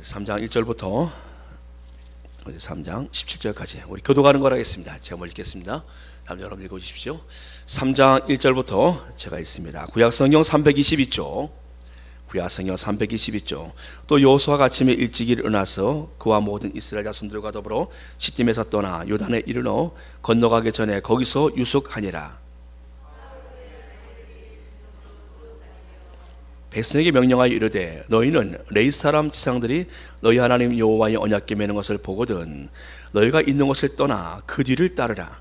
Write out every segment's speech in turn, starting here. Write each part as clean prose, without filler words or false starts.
3장 1절부터 3장 17절까지 우리 교도가는 걸 하겠습니다. 제가 먼저 읽겠습니다. 다음 여러분 읽어주십시오. 3장 1절부터 제가 읽습니다. 구약성경 322쪽, 구약성경 322쪽. 또 여호수아가 아침에 일찍 일어나서 그와 모든 이스라엘 자손들과 더불어 시딤에서 떠나 요단에 이르러 건너가기 전에 거기서 유숙하니라. 백성에게 명령하여 이르되 너희는 레위 사람 지상들이 너희 하나님 여호와의 언약궤 매는 것을 보거든 너희가 있는 곳을 떠나 그 뒤를 따르라.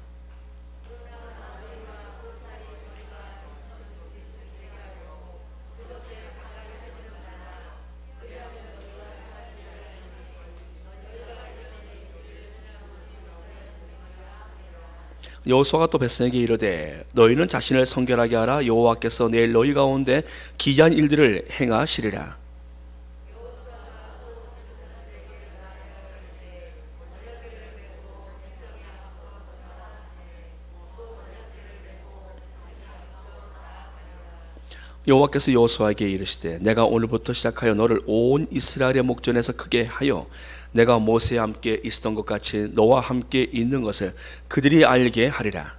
여호수아가 또 백성에게 이르되 너희는 자신을 성결하게 하라. 여호와께서 내일 너희 가운데 기이한 일들을 행하시리라. 여호와께서 여호수아에게 이르시되 내가 오늘부터 시작하여 너를 온 이스라엘의 목전에서 크게 하여 내가 모세와 함께 있었던 것 같이 너와 함께 있는 것을 그들이 알게 하리라.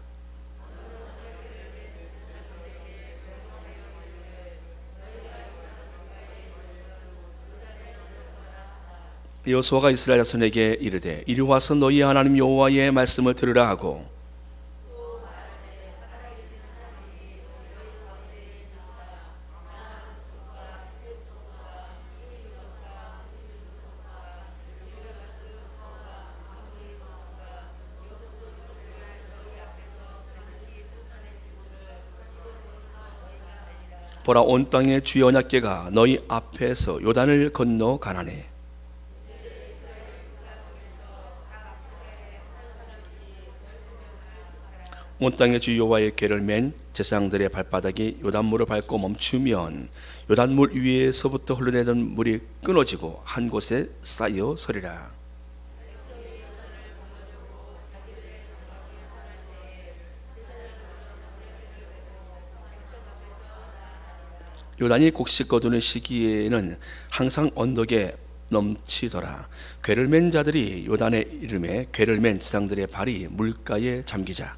여호수아가 이스라엘 자손에게 이르되 이리 와서 너희 하나님 여호와의 말씀을 들으라 하고 보라 온 땅의 주의 언약궤가 너희 앞에서 요단을 건너 가나니 온 땅의 주 여호와의 궤를 맨 제사장들의 발바닥이 요단물을 밟고 멈추면 요단물 위에서부터 흘러내던 물이 끊어지고 한 곳에 쌓여 서리라. 요단이 곡식 거두는 시기에는 항상 언덕에 넘치더라. 궤를 맨 자들이 요단의 이름에 궤를 맨 지상들의 발이 물가에 잠기자.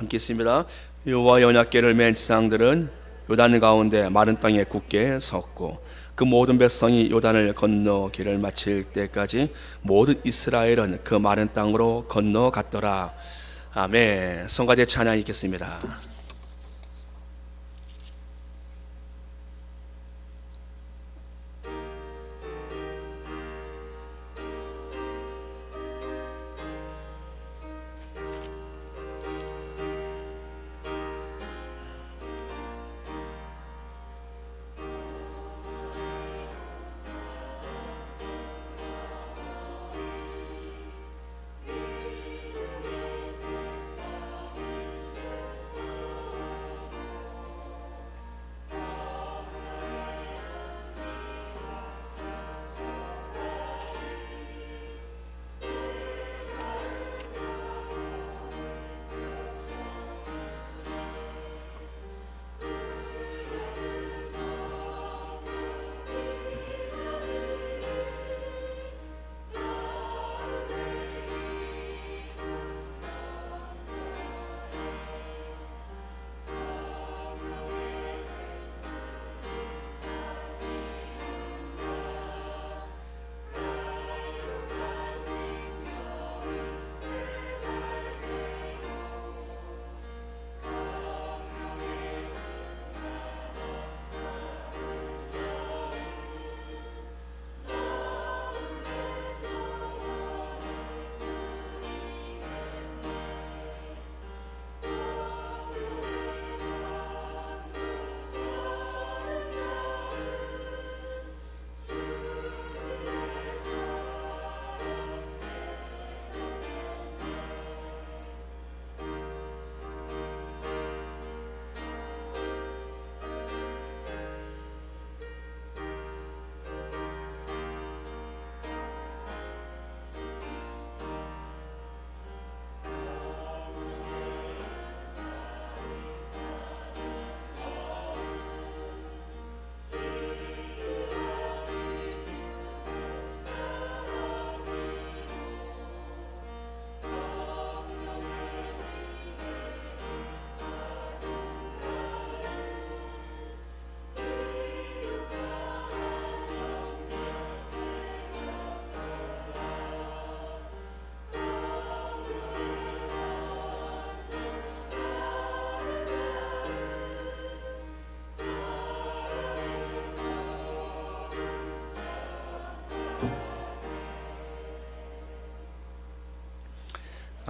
함께 있습니다. 여호와의 언약궤를 맨 지상들은 요단 가운데 마른 땅에 굳게 섰고 그 모든 백성이 요단을 건너 길을 마칠 때까지 모든 이스라엘은 그 마른 땅으로 건너갔더라. 아멘. 성가대 찬양 읽겠습니다.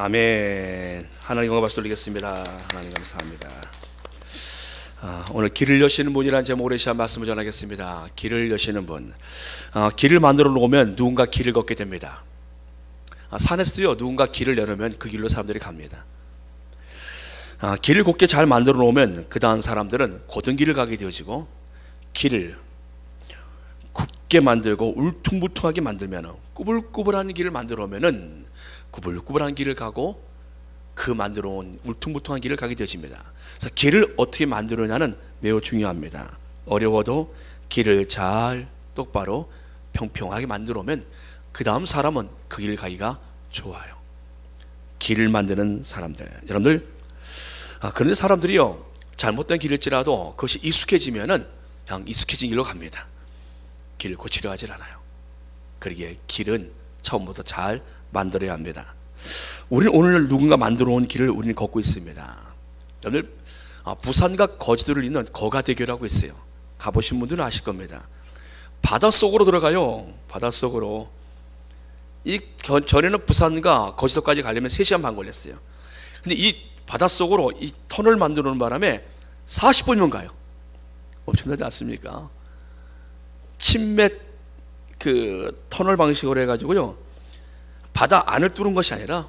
아멘. 하나님 영광 박수 돌리겠습니다. 하나님 감사합니다. 오늘 길을 여시는 분이라는 제목으로 시한 말씀을 전하겠습니다. 길을 여시는 분. 길을 만들어 놓으면 누군가 길을 걷게 됩니다. 산에서도요, 누군가 길을 내놓으면 그 길로 사람들이 갑니다. 길을 곱게 잘 만들어 놓으면 그 다음 사람들은 곧은 길을 가게 되어지고, 길을 굽게 만들고 울퉁불퉁하게 만들면, 꾸불꾸불한 길을 만들어 놓으면 꾸불꾸불한 길을 가고 그 만들어 온 울퉁불퉁한 길을 가게 되어집니다. 그래서 길을 어떻게 만들느냐는 매우 중요합니다. 어려워도 길을 잘 똑바로 평평하게 만들어 오면 그 다음 사람은 그 길 가기가 좋아요. 길을 만드는 사람들. 여러분들, 그런데 사람들이요, 잘못된 길일지라도 그것이 익숙해지면은 그냥 익숙해진 길로 갑니다. 길을 고치려 하질 않아요. 그러기에 길은 처음부터 잘 만들어야 합니다. 우리는 오늘 누군가 만들어 온 길을 우리는 걷고 있습니다. 여러분들, 부산과 거제도를 잇는 거가대교라고 있어요. 가보신 분들은 아실 겁니다. 바닷속으로 들어가요. 바닷속으로. 전에는 부산과 거제도까지 가려면 3시간 반 걸렸어요. 근데 이 바닷속으로 이 터널 만들어 놓은 바람에 40분이면 가요. 엄청나지 않습니까? 침맥 그 터널 방식으로 해가지고요, 바다 안을 뚫은 것이 아니라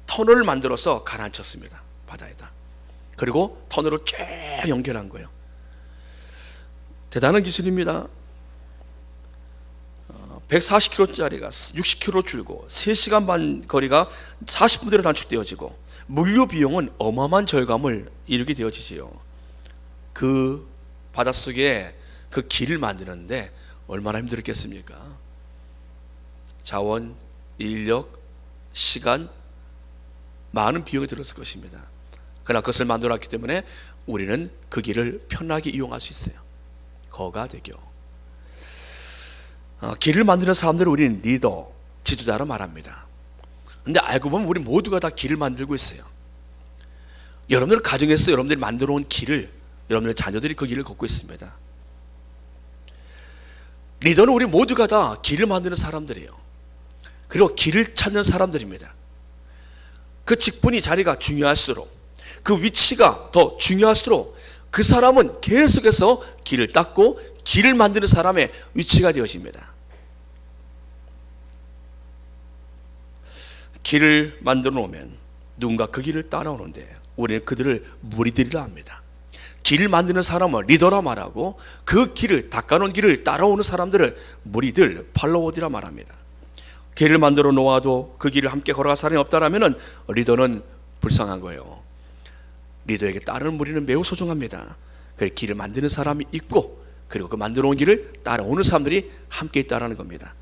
터널을 만들어서 가라앉혔습니다. 바다에다. 그리고 터널을 쭉 연결한 거예요. 대단한 기술입니다. 140km짜리가 60km 줄고 3시간 반 거리가 40분대로 단축되어지고 물류 비용은 어마어마한 절감을 이루게 되어지지요. 그 바닷속에 그 길을 만드는데 얼마나 힘들었겠습니까? 자원, 인력, 시간, 많은 비용이 들었을 것입니다. 그러나 그것을 만들어놨기 때문에 우리는 그 길을 편하게 이용할 수 있어요. 거가대교. 길을 만드는 사람들을 우리는 리더, 지도자로 말합니다. 근데 알고 보면 우리 모두가 다 길을 만들고 있어요. 여러분들 가정에서 여러분들이 만들어 온 길을 여러분들 자녀들이 그 길을 걷고 있습니다. 리더는 우리 모두가 다 길을 만드는 사람들이에요. 그리고 길을 찾는 사람들입니다. 그 직분이 자리가 중요할수록, 그 위치가 더 중요할수록 그 사람은 계속해서 길을 닦고 길을 만드는 사람의 위치가 되어집니다. 길을 만들어 놓으면 누군가 그 길을 따라오는데 우리는 그들을 무리들이라 합니다. 길을 만드는 사람을 리더라 말하고 그 길을 닦아놓은 길을 따라오는 사람들을 무리들, 팔로워들이라 말합니다. 길을 만들어 놓아도 그 길을 함께 걸어갈 사람이 없다라면 리더는 불쌍한 거예요. 리더에게 따르는 무리는 매우 소중합니다. 그 길을 만드는 사람이 있고 그리고 그 만들어 온 길을 따라오는 사람들이 함께 있다라는 겁니다.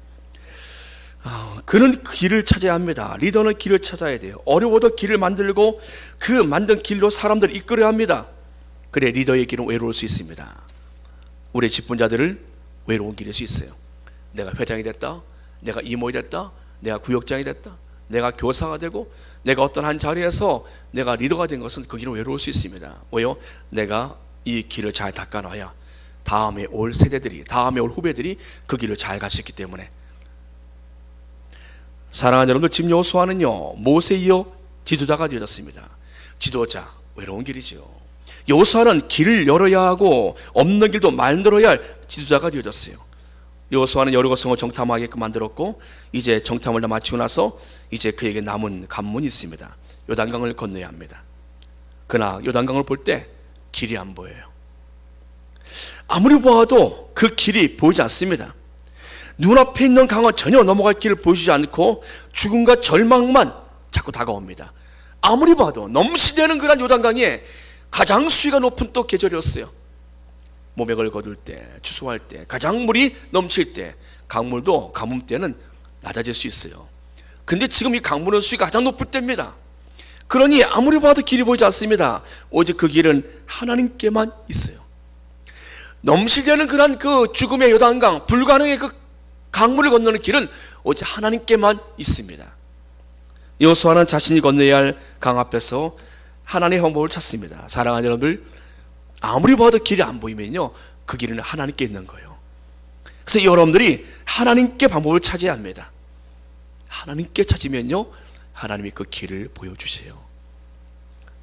그는 길을 찾아야 합니다. 리더는 길을 찾아야 돼요. 어려워도 길을 만들고 그 만든 길로 사람들을 이끌어야 합니다. 그래 리더의 길은 외로울 수 있습니다. 우리 직분자들을 외로운 길일 수 있어요. 내가 회장이 됐다, 내가 이모이 됐다, 내가 구역장이 됐다, 내가 교사가 되고 내가 어떤 한 자리에서 내가 리더가 된 것은 그 길은 외로울 수 있습니다. 왜요? 내가 이 길을 잘 닦아놔야 다음에 올 세대들이, 다음에 올 후배들이 그 길을 잘 갈 수 있기 때문에. 사랑하는 여러분들, 지금 여호수아는요 모세에 이어 지도자가 되어졌습니다. 지도자, 외로운 길이죠. 여호수아는 길을 열어야 하고 없는 길도 만들어야 할 지도자가 되어졌어요. 여호수아는 여리고성을 정탐하게끔 만들었고 이제 정탐을 다 마치고 나서 이제 그에게 남은 관문이 있습니다. 요단강을 건너야 합니다. 그러나 요단강을 볼 때 길이 안 보여요. 아무리 보아도 그 길이 보이지 않습니다. 눈앞에 있는 강은 전혀 넘어갈 길을 보여주지 않고 죽음과 절망만 자꾸 다가옵니다. 아무리 봐도 넘치되는 그런 요단강에 가장 수위가 높은 또 계절이었어요. 모맥을 거둘 때, 추수할 때, 가장 물이 넘칠 때, 강물도 가뭄 때는 낮아질 수 있어요. 근데 지금 이 강물은 수위가 가장 높을 때입니다. 그러니 아무리 봐도 길이 보이지 않습니다. 오직 그 길은 하나님께만 있어요. 넘실대는 그런 그 죽음의 요단강, 불가능의 그 강물을 건너는 길은 오직 하나님께만 있습니다. 여호수아는 자신이 건너야 할 강 앞에서 하나님의 방법을 찾습니다. 사랑하는 여러분들, 아무리 봐도 길이 안 보이면요 그 길은 하나님께 있는 거예요. 그래서 여러분들이 하나님께 방법을 찾아야 합니다. 하나님께 찾으면요 하나님이 그 길을 보여주세요.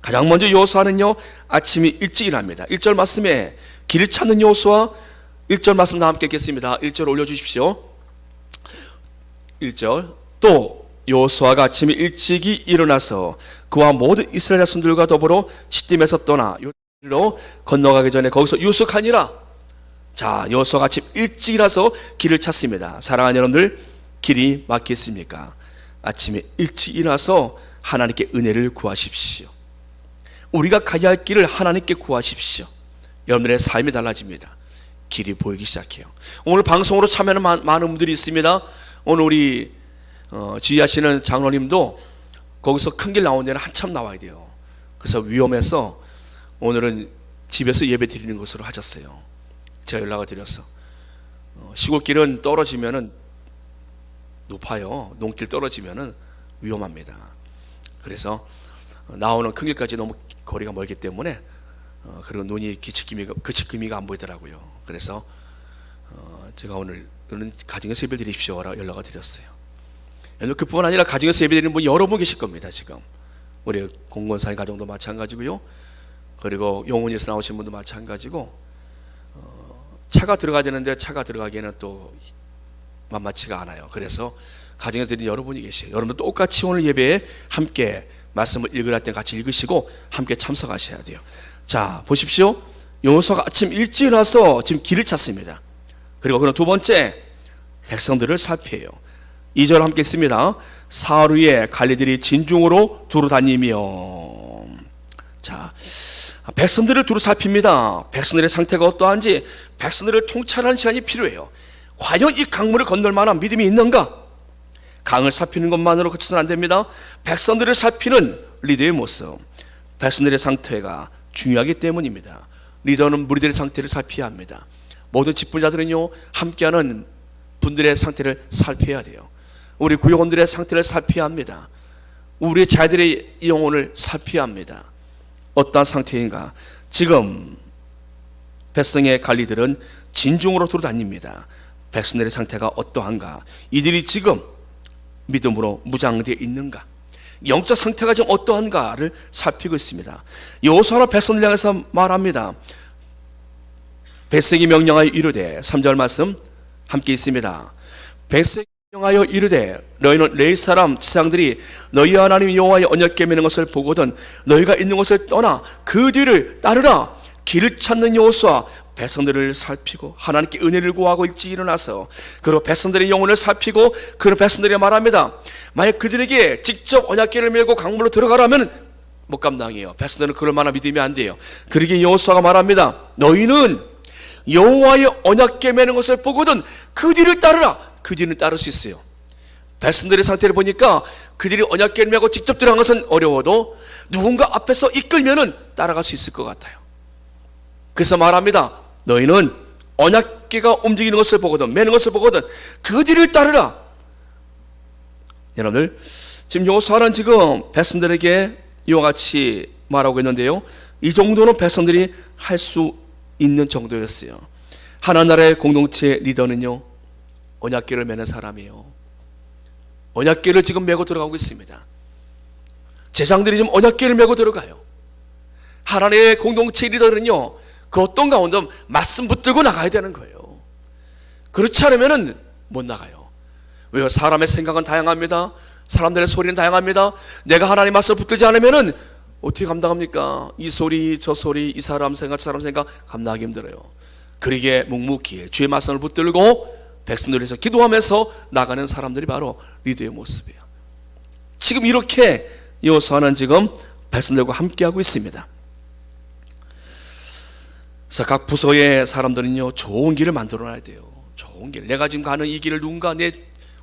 가장 먼저 여호수아는요, 아침이 일찍 일합니다. 1절 말씀에 길을 찾는 여호수아, 1절 말씀 다 함께 읽겠습니다. 1절 올려주십시오. 1절, 또 여호수아가 아침이 일찍이 일어나서 그와 모든 이스라엘 자손들과 더불어 시딤에서 떠나 요단으로 건너가기 전에 거기서 유숙하니라. 자, 여호수아가 아침 일찍 일어나서 길을 찾습니다. 사랑하는 여러분들, 길이 막혔습니까? 아침에 일찍 일어나서 하나님께 은혜를 구하십시오. 우리가 가야 할 길을 하나님께 구하십시오. 여러분들의 삶이 달라집니다. 길이 보이기 시작해요. 오늘 방송으로 참여하는 많은 분들이 있습니다. 오늘 우리 지휘하시는 장로님도 거기서 큰 길 나온 데는 한참 나와야 돼요. 그래서 위험해서 오늘은 집에서 예배 드리는 것으로 하셨어요. 제가 연락을 드렸어. 시골길은 떨어지면은 높아요. 농길 떨어지면은 위험합니다. 그래서 나오는 큰 길까지 너무 거리가 멀기 때문에 그리고 눈이 그치기미가 안 보이더라고요. 그래서 제가 오늘은 가정에서 예배 드리십시오라고 연락을 드렸어요. 그뿐 아니라 가정에서 예배 드리는 분 여러 분 계실 겁니다. 지금 우리 공무원사님 가정도 마찬가지고요. 그리고 용훈에서 나오신 분도 마찬가지고, 차가 들어가야 되는데 차가 들어가기에는 또 만만치가 않아요. 그래서 가정에서 드리는 여러분이 계세요. 여러분도 똑같이 오늘 예배에 함께 말씀을 읽으라 할 때 같이 읽으시고 함께 참석하셔야 돼요. 자, 보십시오. 여호수아가 아침 일찍 일어나서 지금 길을 찾습니다. 그리고 그는 두 번째, 백성들을 살펴요. 2절 함께 있습니다. 사흘 후에 관리들이 진중으로 두루 다니며. 자, 백성들을 두루 살핍니다. 백성들의 상태가 어떠한지 백성들을 통찰하는 시간이 필요해요. 과연 이 강물을 건널 만한 믿음이 있는가? 강을 살피는 것만으로 그쳐서는 안 됩니다. 백성들을 살피는 리더의 모습, 백성들의 상태가 중요하기 때문입니다. 리더는 무리들의 상태를 살펴야 합니다. 모든 직분자들은요, 함께하는 분들의 상태를 살펴야 돼요. 우리 구역원들의 상태를 살펴야 합니다. 우리 자녀들의 영혼을 살펴야 합니다. 어떠한 상태인가? 지금 백성의 관리들은 진중으로 돌아다닙니다. 백성들의 상태가 어떠한가? 이들이 지금 믿음으로 무장되어 있는가? 영적 상태가 지금 어떠한가를 살피고 있습니다. 여호수아는 백성을 향해서 말합니다. 백성이 명령하여 이르되, 3절 말씀 함께 있습니다. 백성이 명령하여 이르되, 너희는 레위 사람 지상들이 너희 하나님 여호와의 언약궤 매는 것을 보거든 너희가 있는 곳을 떠나 그 뒤를 따르라. 길을 찾는 여호수아 백성들을 살피고 하나님께 은혜를 구하고 일찍 일어나서 그리고 백성들의 영혼을 살피고, 그런 백성들이 말합니다. 만약 그들에게 직접 언약궤를 메고 강물로 들어가라면 못 감당해요. 백성들은 그럴 만한 믿음이 안 돼요. 그러기에 여호수아가 말합니다. 너희는 여호와의 언약궤 매는 것을 보거든 그 뒤를 따르라. 그 뒤는 따를 수 있어요. 백성들의 상태를 보니까 그들이 언약궤를 메고 직접 들어간 것은 어려워도 누군가 앞에서 이끌면은 따라갈 수 있을 것 같아요. 그래서 말합니다. 너희는 언약궤가 움직이는 것을 보거든, 매는 것을 보거든 그 뒤를 따르라. 여러분들, 지금 여호수아는 지금 백성들에게 이와 같이 말하고 있는데요, 이 정도는 백성들이 할 수 있는 정도였어요. 하나나라의 공동체 리더는요, 언약궤를 매는 사람이에요. 언약궤를 지금 메고 들어가고 있습니다. 제장들이 지금 언약궤를 메고 들어가요. 하나님의 공동체 리더는요, 그 어떤 가운데 말씀 붙들고 나가야 되는 거예요. 그렇지 않으면 못 나가요. 왜요? 사람의 생각은 다양합니다. 사람들의 소리는 다양합니다. 내가 하나님 말씀을 붙들지 않으면 어떻게 감당합니까? 이 소리 저 소리, 이 사람 생각 저 사람 생각 감당하기 힘들어요. 그러기에 묵묵히 주의 말씀을 붙들고 백성들을 위해서 기도하면서 나가는 사람들이 바로 리더의 모습이에요. 지금 이렇게 여호수아는 지금 백성들과 함께하고 있습니다. 그래서 각 부서의 사람들은요, 좋은 길을 만들어 놔야 돼요. 좋은 길. 내가 지금 가는 이 길을 누군가 내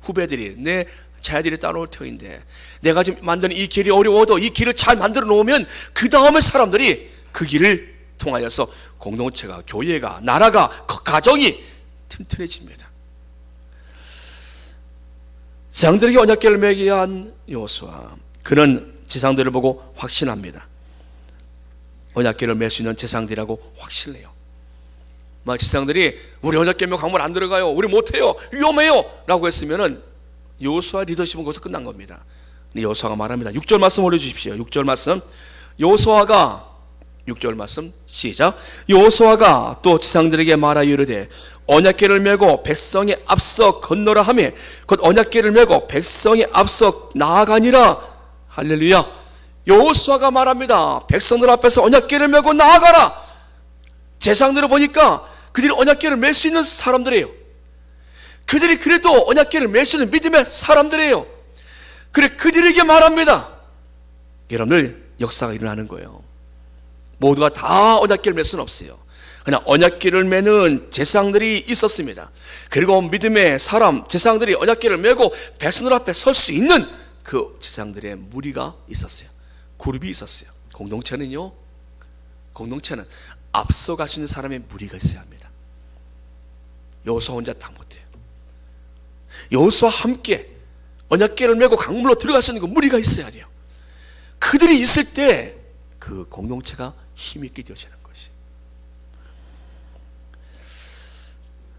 후배들이, 내 자녀들이 따라올 터인데, 내가 지금 만드는 이 길이 어려워도 이 길을 잘 만들어 놓으면 그 다음에 사람들이 그 길을 통하여서 공동체가, 교회가, 나라가, 가정이 튼튼해집니다. 지상들에게 언약궤를 매게 한 여호수아, 그는 지상들을 보고 확신합니다. 언약궤를 맬 수 있는 제상들이라고 확신해요. 막 제상들이 우리 언약궤 메고 강물 안 들어가요, 우리 못해요, 위험해요 라고 했으면은 여호수아 리더십은 거기서 끝난 겁니다. 여호수아가 말합니다. 6절 말씀 올려주십시오. 6절 말씀. 여호수아가 6절 말씀 시작. 여호수아가 또 지상들에게 말하여 이르되 언약궤를 메고 백성에 앞서 건너라 하며 곧 언약궤를 메고 백성에 앞서 나아가니라. 할렐루야. 여호수아가 말합니다. 백성들 앞에서 언약궤를 메고 나아가라. 제사장들을 보니까 그들이 언약궤를 맬 수 있는 사람들이에요. 그들이 그래도 언약궤를 맬 수 있는 믿음의 사람들이에요. 그래 그들에게 말합니다. 여러분들 역사가 일어나는 거예요. 모두가 다 언약궤를 맬 수는 없어요. 그냥 언약궤를 매는 제사장들이 있었습니다. 그리고 믿음의 사람 제사장들이 언약궤를 메고 백성들 앞에 설 수 있는 그 제사장들의 무리가 있었어요. 그룹이 있었어요. 공동체는 앞서갈 수 있는 사람의 무리가 있어야 합니다. 여호수아 혼자 다 못해요. 여호수아와 함께 언약궤를 메고 강물로 들어갈 수 있는 그 무리가 있어야 돼요. 그들이 있을 때 그 공동체가 힘있게 되어지는 것이.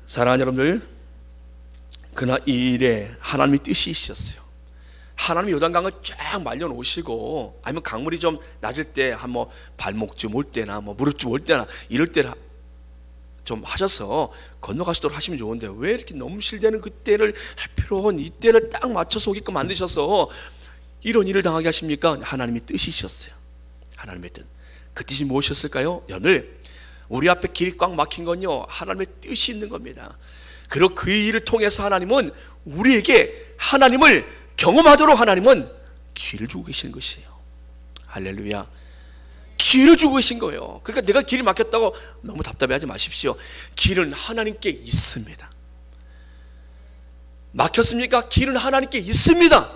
사랑하는 여러분들, 그러나 이 일에 하나님의 뜻이 있었어요. 하나님이 요단강을 쫙 말려놓으시고, 아니면 강물이 좀 낮을 때 한 뭐 발목쯤 올 때나 뭐 무릎쯤 올 때나 이럴 때를 좀 하셔서 건너가시도록 하시면 좋은데, 왜 이렇게 넘실대는 그때를 할 필요한 이때를 딱 맞춰서 오게끔 만드셔서 이런 일을 당하게 하십니까? 하나님의 뜻이셨어요. 하나님의 뜻. 그 뜻이 무엇이었을까요? 여러분들, 우리 앞에 길이 꽉 막힌 건요, 하나님의 뜻이 있는 겁니다. 그리고 그 일을 통해서 하나님은 우리에게 하나님을 경험하도록 하나님은 기회를 주고 계시는 것이에요. 할렐루야. 기회를 주고 계신 거예요. 그러니까 내가 길이 막혔다고 너무 답답해하지 마십시오. 길은 하나님께 있습니다. 막혔습니까? 길은 하나님께 있습니다.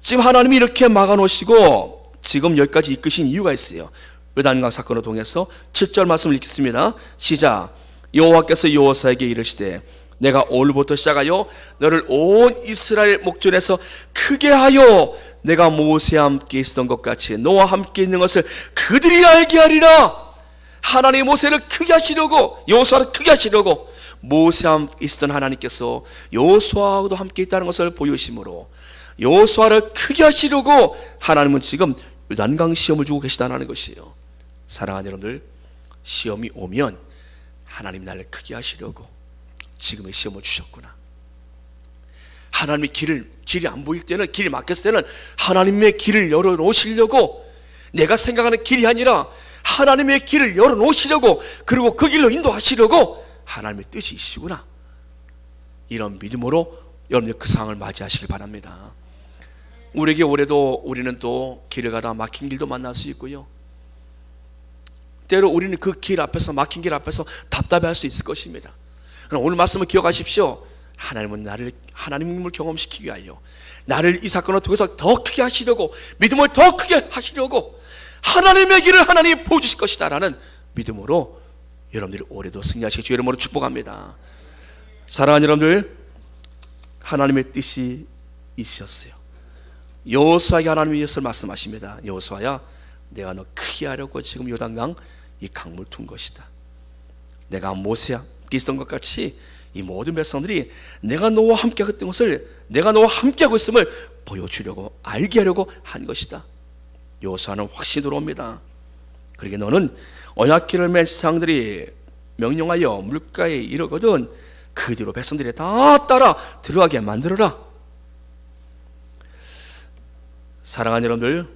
지금 하나님이 이렇게 막아놓으시고 지금 여기까지 이끄신 이유가 있어요. 요단강 사건을 통해서 7절 말씀을 읽겠습니다. 시작. 여호와께서 여호수아에게 이르시되 내가 오늘부터 시작하여 너를 온 이스라엘 목전에서 크게 하여 내가 모세와 함께 있었던 것 같이 너와 함께 있는 것을 그들이 알게 하리라. 하나님이 모세를 크게 하시려고, 여호수아를 크게 하시려고 모세와 함께 있었던 하나님께서 여호수아하고도 함께 있다는 것을 보여주심으로 여호수아를 크게 하시려고 하나님은 지금 요단강 시험을 주고 계시다는 것이에요. 사랑하는 여러분들, 시험이 오면 하나님이 나를 크게 하시려고 지금의 시험을 주셨구나. 하나님이 길이 안 보일 때는, 길이 막혔을 때는 하나님의 길을 열어놓으시려고, 내가 생각하는 길이 아니라 하나님의 길을 열어놓으시려고, 그리고 그 길로 인도하시려고 하나님의 뜻이시구나. 이런 믿음으로 여러분들 그 상황을 맞이하시길 바랍니다. 우리에게 올해도 우리는 또 길을 가다 막힌 길도 만날 수 있고요, 때로 우리는 그 길 앞에서, 막힌 길 앞에서 답답해할 수 있을 것입니다. 그럼 오늘 말씀을 기억하십시오. 하나님은 나를, 하나님을 경험시키기 위하여 나를 이 사건을 통해서 더 크게 하시려고, 믿음을 더 크게 하시려고 하나님의 길을 하나님이 보여주실 것이다 라는 믿음으로 여러분들이 올해도 승리하시기 주의 이름으로 축복합니다. 사랑하는 여러분들, 하나님의 뜻이 있으셨어요. 여호수아에게 하나님이 이것을 말씀하십니다. 여호수아야, 내가 너 크게 하려고 지금 요단강 이 강물 둔 것이다. 내가 모세와 함께 있었던 것 같이 이 모든 백성들이 내가 너와 함께 했던 것을, 내가 너와 함께하고 있음을 보여주려고, 알게 하려고 한 것이다. 여호수아는 확신이 들어옵니다. 그러게 너는 언약궤를 맨 제사장들이 명령하여 물가에 이르거든 그 뒤로 백성들이 다 따라 들어가게 만들어라. 사랑하는 여러분들,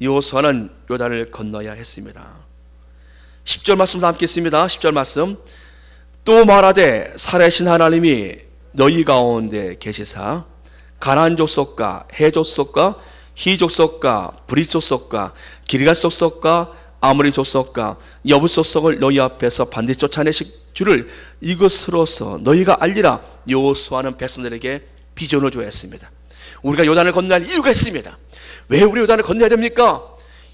여호수아는 요단을 건너야 했습니다. 10절 말씀 다 함께 있습니다. 10절 말씀. 또 말하되 살아계신 하나님이 너희 가운데 계시사 가나안 족속과 헷 족속과 히 족속과 브릿 족속과 길갈 족속과 아모리 족속과 여부 족속을 너희 앞에서 반드시 쫓아내실 줄을 이것으로서 너희가 알리라. 여호수아는 백성들에게 비전을 줘야 했습니다. 우리가 요단을 건너야 할 이유가 있습니다. 왜 우리 요단을 건너야 됩니까?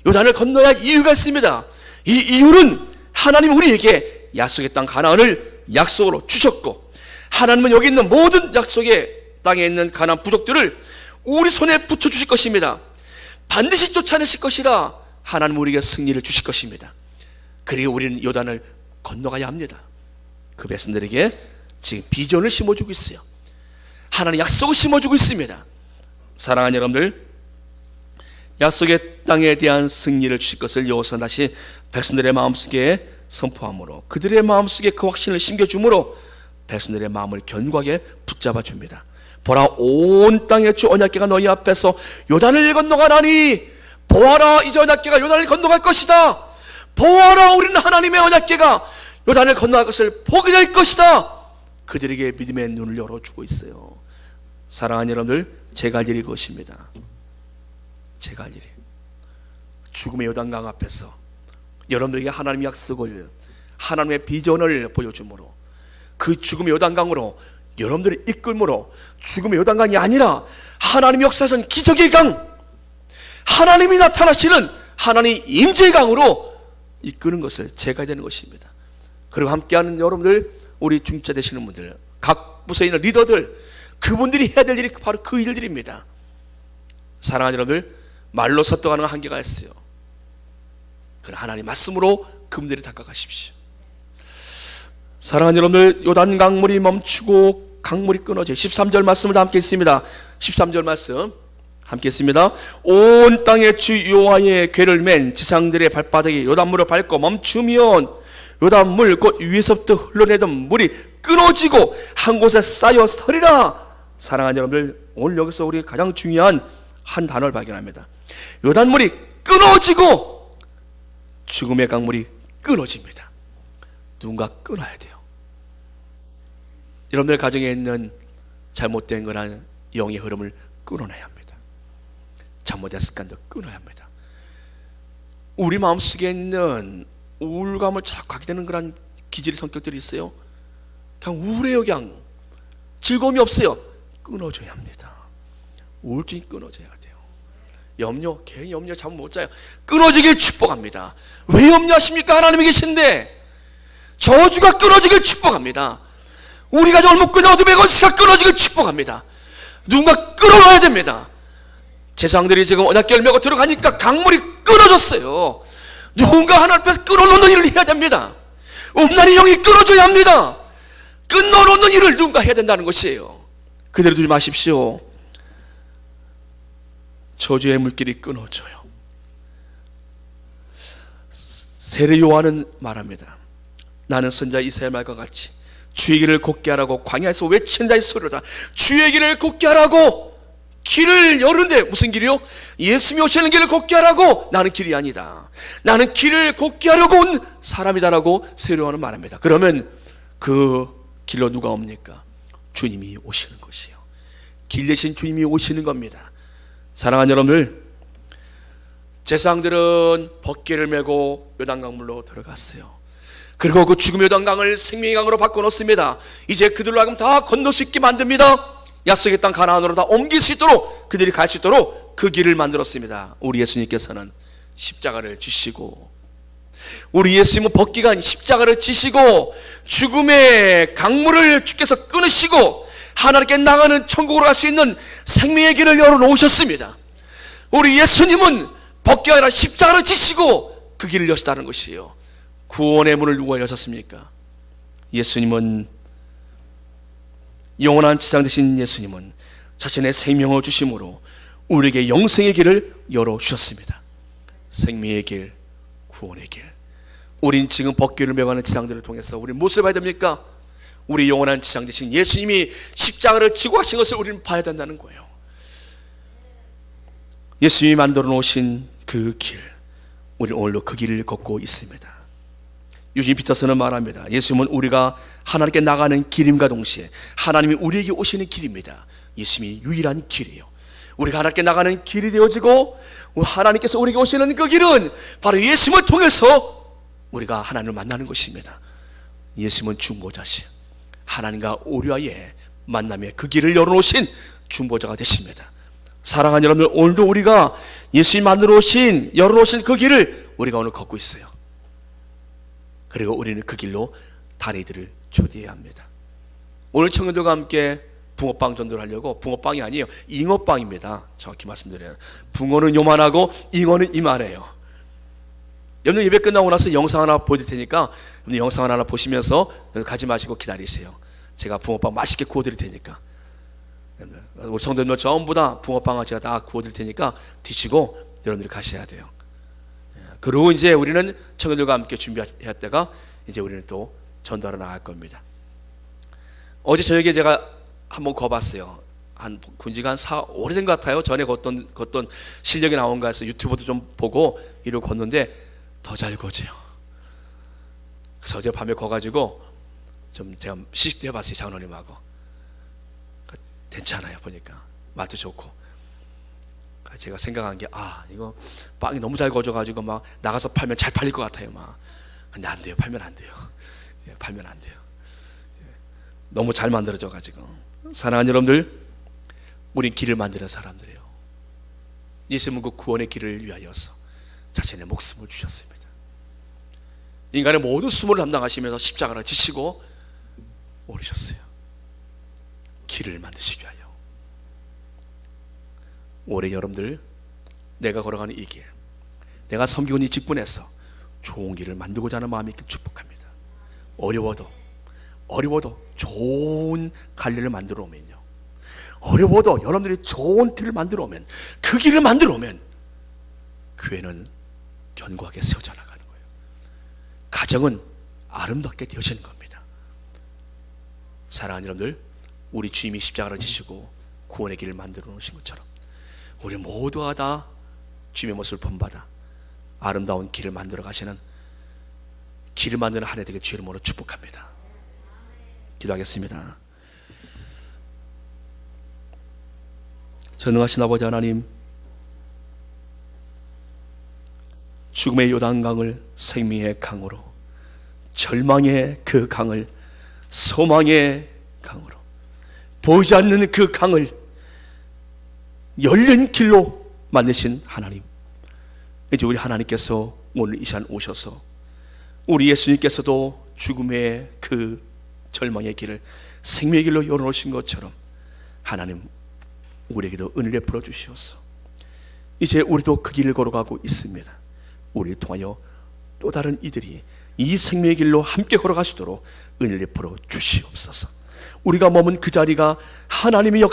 요단을 건너야 할 이유가 있습니다. 이 이유는 하나님이 우리에게 약속의 땅 가나안을 약속으로 주셨고, 하나님은 여기 있는 모든 약속의 땅에 있는 가나안 부족들을 우리 손에 붙여주실 것입니다. 반드시 쫓아내실 것이라 하나님 우리에게 승리를 주실 것입니다. 그리고 우리는 요단을 건너가야 합니다. 그 백성들에게 지금 비전을 심어주고 있어요. 하나님 약속을 심어주고 있습니다. 사랑하는 여러분들, 약속의 땅에 대한 승리를 주실 것을 여호수아는 다시 백성들의 마음속에 선포함으로, 그들의 마음속에 그 확신을 심겨줌으로 백성들의 마음을 견고하게 붙잡아 줍니다. 보라, 온 땅의 주 언약궤가 너희 앞에서 요단을 건너가나니, 보아라, 이제 언약궤가 요단을 건너갈 것이다. 보아라, 우리는 하나님의 언약궤가 요단을 건너갈 것을 보게 될 것이다. 그들에게 믿음의 눈을 열어주고 있어요. 사랑하는 여러분들, 제가 할 일이 그것입니다. 제가 할 일이, 죽음의 요단강 앞에서 여러분들에게 하나님의 약속을, 하나님의 비전을 보여주므로, 그 죽음의 요단강으로 여러분들을 이끌므로, 죽음의 요단강이 아니라 하나님의 역사선 기적의 강, 하나님이 나타나시는 하나님 임재의 강으로 이끄는 것을 제가 되는 것입니다. 그리고 함께하는 여러분들, 우리 중직자 되시는 분들, 각 부서에 있는 리더들, 그분들이 해야 될 일이 바로 그 일들입니다. 사랑하는 여러분들, 말로 설득하는 한계가 있어요. 그러나 하나님 말씀으로 그분들이 닦아가십시오. 사랑하는 여러분들, 요단 강물이 멈추고 강물이 끊어져요. 13절 말씀을 다 함께 읽습니다. 13절 말씀 함께 읽습니다. 온 땅의 주 여호와의 궤를 맨 지상들의 발바닥에 요단물을 밟고 멈추면 요단물 곧 위에서부터 흘러내던 물이 끊어지고 한 곳에 쌓여 서리라. 사랑하는 여러분들, 오늘 여기서 우리 가장 중요한 한 단어를 발견합니다. 요단물이 끊어지고 죽음의 강물이 끊어집니다. 누군가 끊어야 돼요. 여러분들 가정에 있는 잘못된 거나 영의 흐름을 끊어내야 합니다. 잘못된 습관도 끊어야 합니다. 우리 마음속에 있는 우울감을 자꾸 갖게 되는 그런 기질의 성격들이 있어요. 그냥 우울해요. 그냥 즐거움이 없어요. 끊어줘야 합니다. 우울증이 끊어져야 돼요. 염려, 괜히 염려 잠 못 자요. 끊어지길 축복합니다. 왜 염려하십니까? 하나님이 계신데. 저주가 끊어지길 축복합니다. 우리 가정을 묶은 어둠의 권세가 끊어지길 축복합니다. 누군가 끌어놔야 됩니다. 제사장들이 지금 언약궤를 메고 들어가니까 강물이 끊어졌어요. 누군가 하나님 앞에서 끊어놓는 일을 해야 됩니다. 음란의 영이 끊어줘야 합니다. 끊어놓는 일을 누군가 해야 된다는 것이에요. 그대로 두지 마십시오. 저주의 물길이 끊어져요. 세례 요한은 말합니다. 나는 선자 이사야 말과 같이 주의 길을 곧게 하라고 광야에서 외친 자의 소리로다. 주의 길을 곧게 하라고. 길을 여는데 무슨 길이요? 예수님이 오시는 길을 곧게 하라고. 나는 길이 아니다. 나는 길을 곧게 하려고 온 사람이다라고 세례 요한은 말합니다. 그러면 그 길로 누가 옵니까? 주님이 오시는 것이에요. 길 대신 주님이 오시는 겁니다. 사랑하는 여러분들, 제사장들은 법궤를 메고 요단강물로 들어갔어요. 그리고 그 죽음의 요단강을 생명의 강으로 바꿔놓습니다. 이제 그들로 하여금 다 건널 수 있게 만듭니다. 약속의 땅 가나안으로 다 옮길 수 있도록, 그들이 갈 수 있도록 그 길을 만들었습니다. 우리 예수님께서는 십자가를 지시고, 우리 예수님은 법궤가 아닌 십자가를 지시고 죽음의 강물을 주께서 끊으시고 하나님께 나가는 천국으로 갈 수 있는 생명의 길을 열어놓으셨습니다. 우리 예수님은 법궤가 아니라 십자가를 지시고 그 길을 여셨다는 것이에요. 구원의 문을 누가 여셨습니까? 예수님은, 영원한 지상 되신 예수님은 자신의 생명을 주심으로 우리에게 영생의 길을 열어주셨습니다. 생명의 길, 구원의 길. 우린 지금 법궤를 메고 가는 지상들을 통해서 우리는 무엇을 봐야 됩니까? 우리 영원한 지상 되신 예수님이 십자가를 지고 하신 것을 우리는 봐야 된다는 거예요. 예수님이 만들어 놓으신 그 길, 우리는 오늘도 그 길을 걷고 있습니다. 유진 피터스는 말합니다. 예수님은 우리가 하나님께 나가는 길임과 동시에 하나님이 우리에게 오시는 길입니다. 예수님이 유일한 길이에요. 우리가 하나님께 나가는 길이 되어지고 하나님께서 우리에게 오시는 그 길은 바로 예수님을 통해서 우리가 하나님을 만나는 것입니다. 예수님은 중보자시, 하나님과 우리와의 만남의 그 길을 열어놓으신 중보자가 되십니다. 사랑하는 여러분들, 오늘도 우리가 예수님이 만들어놓으신, 열어놓으신 그 길을 우리가 오늘 걷고 있어요. 그리고 우리는 그 길로 다니들을 초대해야 합니다. 오늘 청년들과 함께 붕어빵 전도를 하려고, 붕어빵이 아니에요, 잉어빵입니다. 정확히 말씀드려요. 붕어는 요만하고 잉어는 이만해요. 여러분 예배 끝나고 나서 영상 하나 보여드릴 테니까 여러분 영상 하나 보시면서 가지 마시고 기다리세요. 제가 붕어빵 맛있게 구워드릴 테니까. 우리 성도님들 전부 다 붕어빵을 제가 다 구워드릴 테니까 드시고 여러분들이 가셔야 돼요. 그리고 이제 우리는 청년들과 함께 준비할 때가 이제 우리는 또 전도하러 나갈 겁니다. 어제 저녁에 제가 한번 거봤어요. 군지가 오래된 것 같아요. 전에 걷던 실력이 나온가 해서 유튜브도 좀 보고 이러고 걷는데 더 잘 거져요. 그래서 어제 밤에 거가지고 좀 제가 시식도 해봤어요. 장로님하고. 괜찮아요. 보니까 맛도 좋고. 제가 생각한 게 이거 빵이 너무 잘 거져가지고 막 나가서 팔면 잘 팔릴 것 같아요. 막. 근데 안 돼요. 팔면 안 돼요. 팔면 안 돼요. 너무 잘 만들어져가지고. 사랑하는 여러분들, 우린 길을 만드는 사람들이에요. 예수님은 그 구원의 길을 위하여서 자신의 목숨을 주셨습니다. 인간의 모든 수모를 담당하시면서 십자가를 지시고 오르셨어요. 길을 만드시기 위하여. 올해 여러분들, 내가 걸어가는 이 길, 내가 섬기는 이 직분에서 좋은 길을 만들고자 하는 마음이 있길 축복합니다. 어려워도 좋은 갈래를 만들어 오면요, 어려워도 여러분들이 좋은 틀을 만들어 오면, 그 길을 만들어 오면 교회는 견고하게 세워져 나가는 거예요. 가정은 아름답게 되어지는 겁니다. 사랑하는 여러분들, 우리 주님이 십자가를 지시고 구원의 길을 만들어 놓으신 것처럼 우리 모두가 다 주님의 모습을 본받아 아름다운 길을 만들어 가시는, 길을 만드는 한 해 되게 주의 이름으로 축복합니다. 기도하겠습니다. 전능하신 아버지 하나님, 죽음의 요단강을 생명의 강으로, 절망의 그 강을 소망의 강으로, 보이지 않는 그 강을 열린 길로 만드신 하나님, 이제 우리 하나님께서 오늘 이 시간 오셔서 우리 예수님께서도 죽음의 그 절망의 길을 생명의 길로 열어놓으신 것처럼 하나님, 우리에게도 은혜를 베풀어 주시옵소서. 이제 우리도 그 길을 걸어가고 있습니다. 우리를 통하여 또 다른 이들이 이 생명의 길로 함께 걸어갈 수 있도록 은혜를 베풀어 주시옵소서. 우리가 머문 그 자리가 하나님의 역사